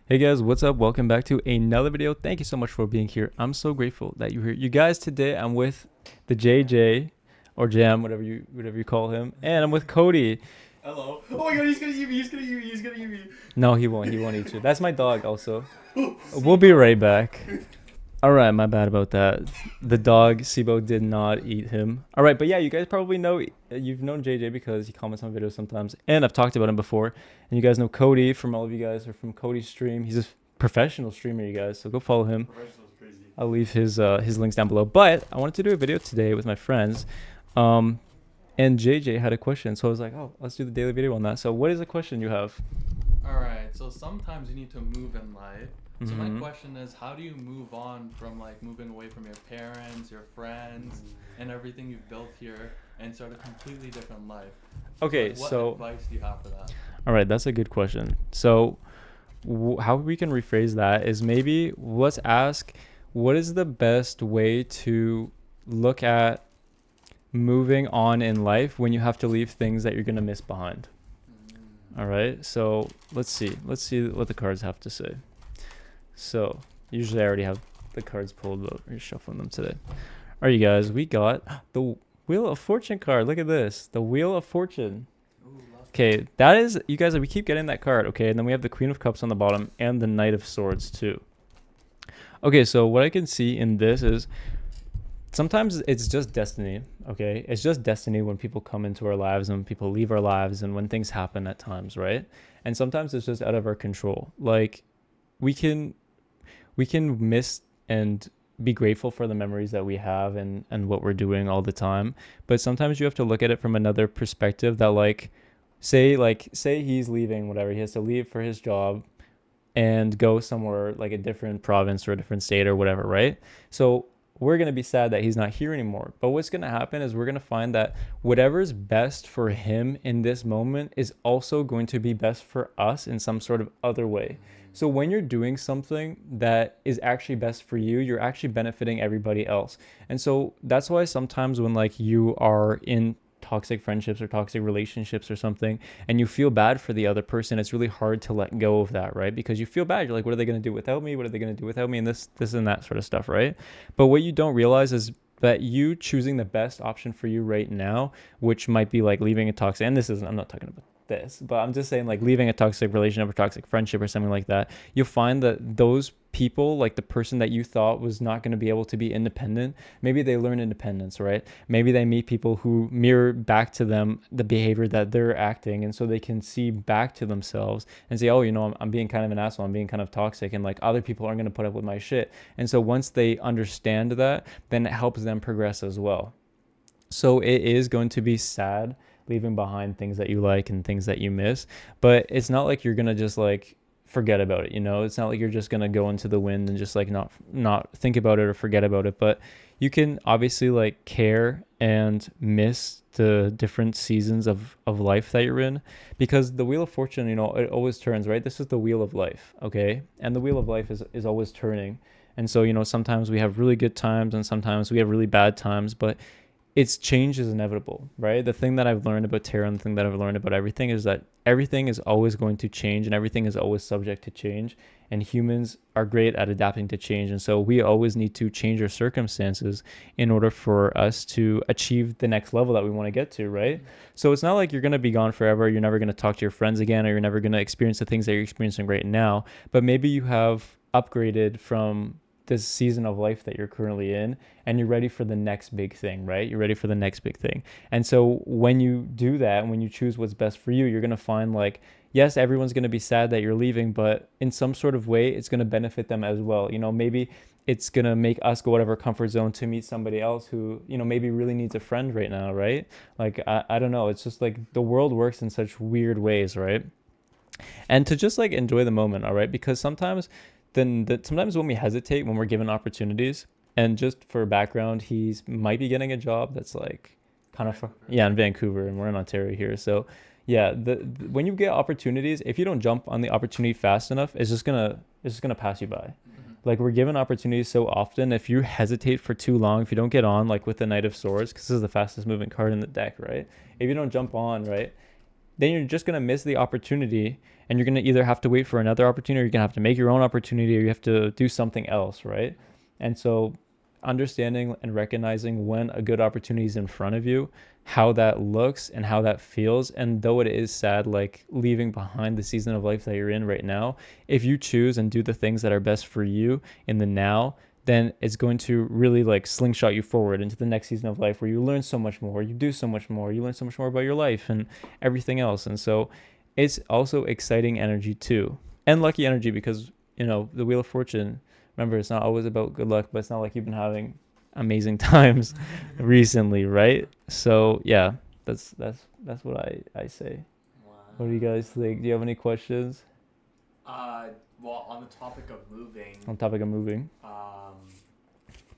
Hey guys, what's up? Welcome back to another video. Thank you so much for being here. I'm so grateful that you're here. You guys, today I'm with the JJ or Jam, whatever you call him, and I'm with Cody. Hello. Oh my god, he's gonna eat me. He's gonna eat me. He's gonna eat me. No, he won't. He won't eat you. That's my dog also. We'll be right back. All right, my bad about that. The dog Sibo did not eat him. All right, but yeah, you guys probably know you've known JJ because he comments on videos sometimes, and I've talked about him before. And you guys know Cody from all of you guys are from Cody's stream. He's a professional streamer, you guys. So go follow him. Professional's crazy. I'll leave his links down below. But I wanted to do a video today with my friends, and JJ had a question, so I was like, oh, let's do the daily video on that. So what is the question you have? Alright, so sometimes you need to move in life. So my Mhm. question is, how do you move on from like moving away from your parents, your friends, and everything you've built here and start a completely different life? Okay, Like, what so advice do you have for that? all right, that's a good question. So how we can rephrase that is maybe let's ask, what is the best way to look at moving on in life when you have to leave things that you're gonna miss behind? All right, so let's see what the cards have to say. So usually I already have the cards pulled, but we're shuffling them today. All right, you guys, we got the Wheel of Fortune card. Look at this, the Wheel of Fortune. Ooh, love Okay, that is, you guys, we keep getting that card. Okay, and then we have the Queen of Cups on the bottom and the Knight of Swords too. Okay, so what I can see in this is sometimes it's just destiny. Okay, it's just destiny when people come into our lives and people leave our lives and when things happen at times, right? And sometimes it's just out of our control. Like we can miss and be grateful for the memories that we have and what we're doing all the time, but sometimes you have to look at it from another perspective, that say he's leaving, whatever, he has to leave for his job and go somewhere like a different province or a different state or whatever, right? So we're going to be sad that he's not here anymore. But what's going to happen is we're going to find that whatever's best for him in this moment is also going to be best for us in some sort of other way. So when you're doing something that is actually best for you, you're actually benefiting everybody else. And so that's why sometimes when like you are in toxic friendships or toxic relationships or something and you feel bad for the other person, it's really hard to let go of that, right? Because you feel bad. You're like, what are they going to do without me? What are they going to do without me? And this and that sort of stuff, right? But what you don't realize is that you choosing the best option for you right now, which might be like leaving a toxic, and this isn't, I'm not talking about this, but I'm just saying like leaving a toxic relationship or toxic friendship or something like that, you'll find that those people, like the person that you thought was not going to be able to be independent, maybe they learn independence, right? Maybe they meet people who mirror back to them the behavior that they're acting, and so they can see back to themselves and say, oh, I'm being kind of an asshole, I'm being kind of toxic, and like other people aren't going to put up with my shit. And so once they understand that, then it helps them progress as well. So it is going to be sad leaving behind things that you like and things that you miss, but it's not like you're going to just like forget about it. It's not like you're just going to go into the wind and just like not think about it or forget about it. But you can obviously like care and miss the different seasons of life that you're in, because the Wheel of Fortune, it always turns, right? This is the wheel of life. Okay, and the wheel of life is always turning. And so sometimes we have really good times and sometimes we have really bad times, but change is inevitable, right? The thing that I've learned about tarot and the thing that I've learned about everything is that everything is always going to change and everything is always subject to change. And humans are great at adapting to change. And so we always need to change our circumstances in order for us to achieve the next level that we want to get to, right? So it's not like you're going to be gone forever. You're never going to talk to your friends again, or you're never going to experience the things that you're experiencing right now. But maybe you have upgraded from this season of life that you're currently in, and you're ready for the next big thing, right? You're ready for the next big thing. And so when you do that, when you choose what's best for you, you're going to find like, yes, everyone's going to be sad that you're leaving, but in some sort of way, it's going to benefit them as well. Maybe it's going to make us go out of our comfort zone to meet somebody else who, maybe really needs a friend right now, right? Like, I don't know. It's just like the world works in such weird ways, right? And to just like enjoy the moment, all right? Because sometimes when we hesitate, when we're given opportunities, and just for background, might be getting a job that's like kind of in Vancouver, and we're in Ontario here. So yeah, when you get opportunities, if you don't jump on the opportunity fast enough, it's just gonna pass you by. Like, we're given opportunities so often. If you hesitate for too long, if you don't get on, like with the Knight of Swords, because this is the fastest moving card in the deck, right? If you don't jump on, right, then you're just going to miss the opportunity, and you're going to either have to wait for another opportunity, or you're going to have to make your own opportunity, or you have to do something else, right? And so understanding and recognizing when a good opportunity is in front of you, how that looks and how that feels. And though it is sad, like leaving behind the season of life that you're in right now, if you choose and do the things that are best for you in the now, then it's going to really like slingshot you forward into the next season of life, where you learn so much more, you do so much more, you learn so much more about your life and everything else. And so it's also exciting energy too, and lucky energy, because, you know, the Wheel of Fortune, remember, it's not always about good luck, but it's not like you've been having amazing times recently, right? So yeah, that's what I say. Wow. What do you guys think? Do you have any questions Well, on the topic of moving,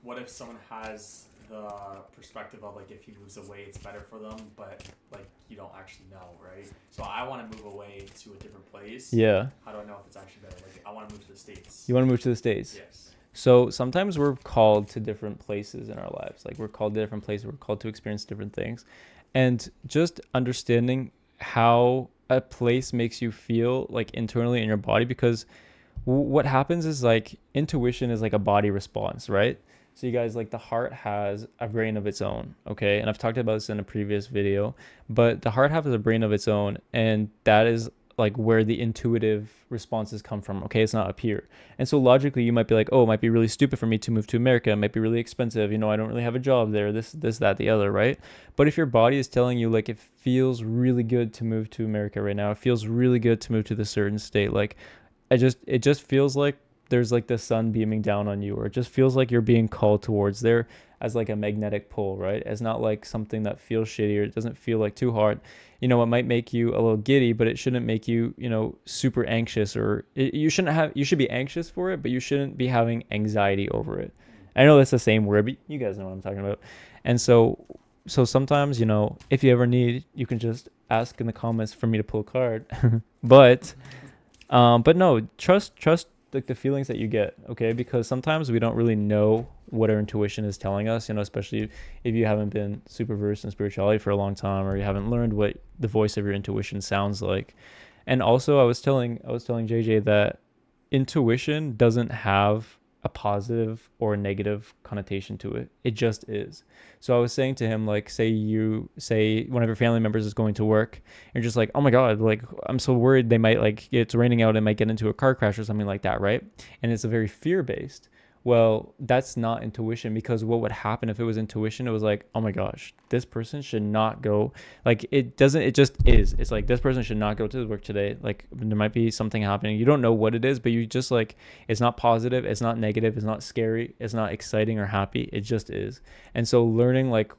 what if someone has the perspective of like if he moves away, it's better for them, but like you don't actually know, right? So I want to move away to a different place. Yeah. How do I know if it's actually better? Like I want to move to the States. You want to move to the States? Yes. So sometimes we're called to different places in our lives. Like we're called to different places. We're called to experience different things. And just understanding how a place makes you feel like internally in your body, because what happens is like intuition is like a body response, right? So you guys, like the heart has a brain of its own, okay? And I've talked about this in a previous video, but the heart has a brain of its own, and that is like where the intuitive responses come from, okay? It's not up here. And so logically you might be like, oh, it might be really stupid for me to move to America. It might be really expensive. You know, I don't really have a job there, this, that, the other, right? But if your body is telling you like it feels really good to move to America right now, it feels really good to move to this certain state, like it just feels like there's like the sun beaming down on you, or it just feels like you're being called towards there as like a magnetic pull, right? As not like something that feels shitty, or it doesn't feel like too hard. You know, it might make you a little giddy, but it shouldn't make you, you know, super anxious, or you should be anxious for it, but you shouldn't be having anxiety over it. I know that's the same word, but you guys know what I'm talking about. And so sometimes, you know, if you ever need, you can just ask in the comments for me to pull a card. But no, trust like the feelings that you get, okay? Because sometimes we don't really know what our intuition is telling us, you know, especially if you haven't been super versed in spirituality for a long time, or you haven't learned what the voice of your intuition sounds like. And also I was telling JJ that intuition doesn't have a positive or a negative connotation to it. It just is. So I was saying to him, like, say one of your family members is going to work, and you're just like, oh my God, like, I'm so worried they might, like, it's raining out and might get into a car crash or something like that, right? And it's a very fear-based. Well, that's not intuition, because what would happen if it was intuition? It was like, oh my gosh, this person should not go. Like, it just is. It's like, this person should not go to work today. Like, there might be something happening. You don't know what it is, but you just like, it's not positive. It's not negative. It's not scary. It's not exciting or happy. It just is. And so learning, like,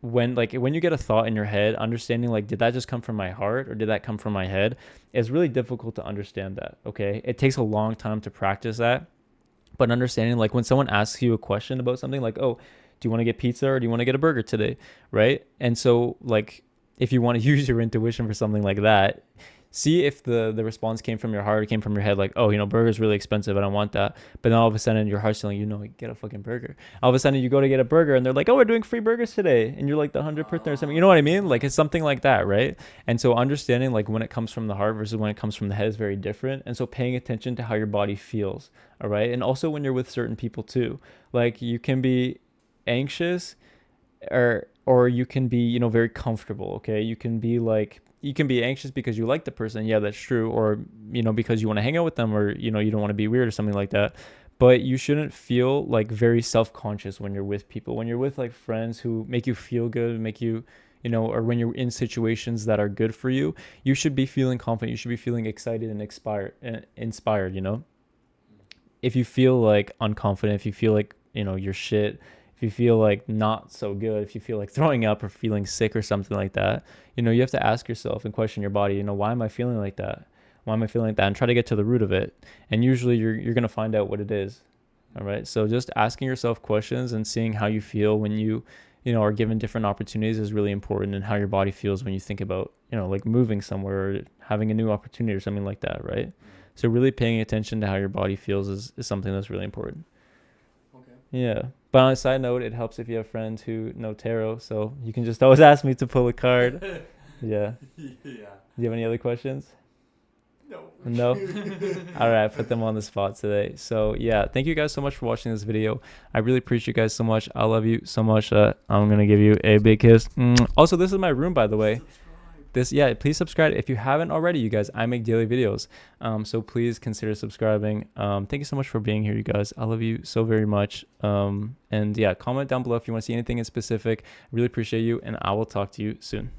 when you get a thought in your head, understanding like, did that just come from my heart or did that come from my head? It's really difficult to understand that. Okay. It takes a long time to practice that. But understanding, like, when someone asks you a question about something, like, oh, do you want to get pizza or do you want to get a burger today, right? And so, like, if you want to use your intuition for something like that, see if the response came from your heart or came from your head, like, oh, you know, burger's really expensive, I don't want that. But then all of a sudden your heart's telling you, no, get a fucking burger. All of a sudden you go to get a burger and they're like, oh, we're doing free burgers today, and you're like the 100th person or something. You know what I mean? Like, it's something like that, right? And so understanding, like, when it comes from the heart versus when it comes from the head is very different. And so paying attention to how your body feels, all right? And also when you're with certain people too, like, you can be anxious or you can be, you know, very comfortable, okay? You can be anxious because you like the person. Yeah, that's true. Or, you know, because you want to hang out with them, or, you know, you don't want to be weird or something like that. But you shouldn't feel like very self-conscious when you're with people. When you're with like friends who make you feel good, make you, you know, or when you're in situations that are good for you, you should be feeling confident. You should be feeling excited and inspired, you know? If you feel like unconfident, if you feel like, you know, you're shit, if you feel like not so good, if you feel like throwing up or feeling sick or something like that, you know, you have to ask yourself and question your body, you know, why am I feeling like that? Why am I feeling like that? And try to get to the root of it. And usually you're going to find out what it is. All right. So just asking yourself questions and seeing how you feel when you know, are given different opportunities is really important, and how your body feels when you think about, you know, like moving somewhere or having a new opportunity or something like that. Right. So really paying attention to how your body feels is something that's really important. Okay. Yeah. But on a side note, it helps if you have friends who know tarot, so you can just always ask me to pull a card. Yeah. Yeah. Do you have any other questions? No. No? All right, I put them on the spot today. So yeah, thank you guys so much for watching this video. I really appreciate you guys so much. I love you so much. I'm gonna give you a big kiss. Also, this is my room, by the way. Please subscribe if you haven't already, you guys. I make daily videos, so please consider subscribing. Thank you so much for being here, you guys. I love you so very much. And yeah, comment down below if you want to see anything in specific. Really appreciate you, and I will talk to you soon.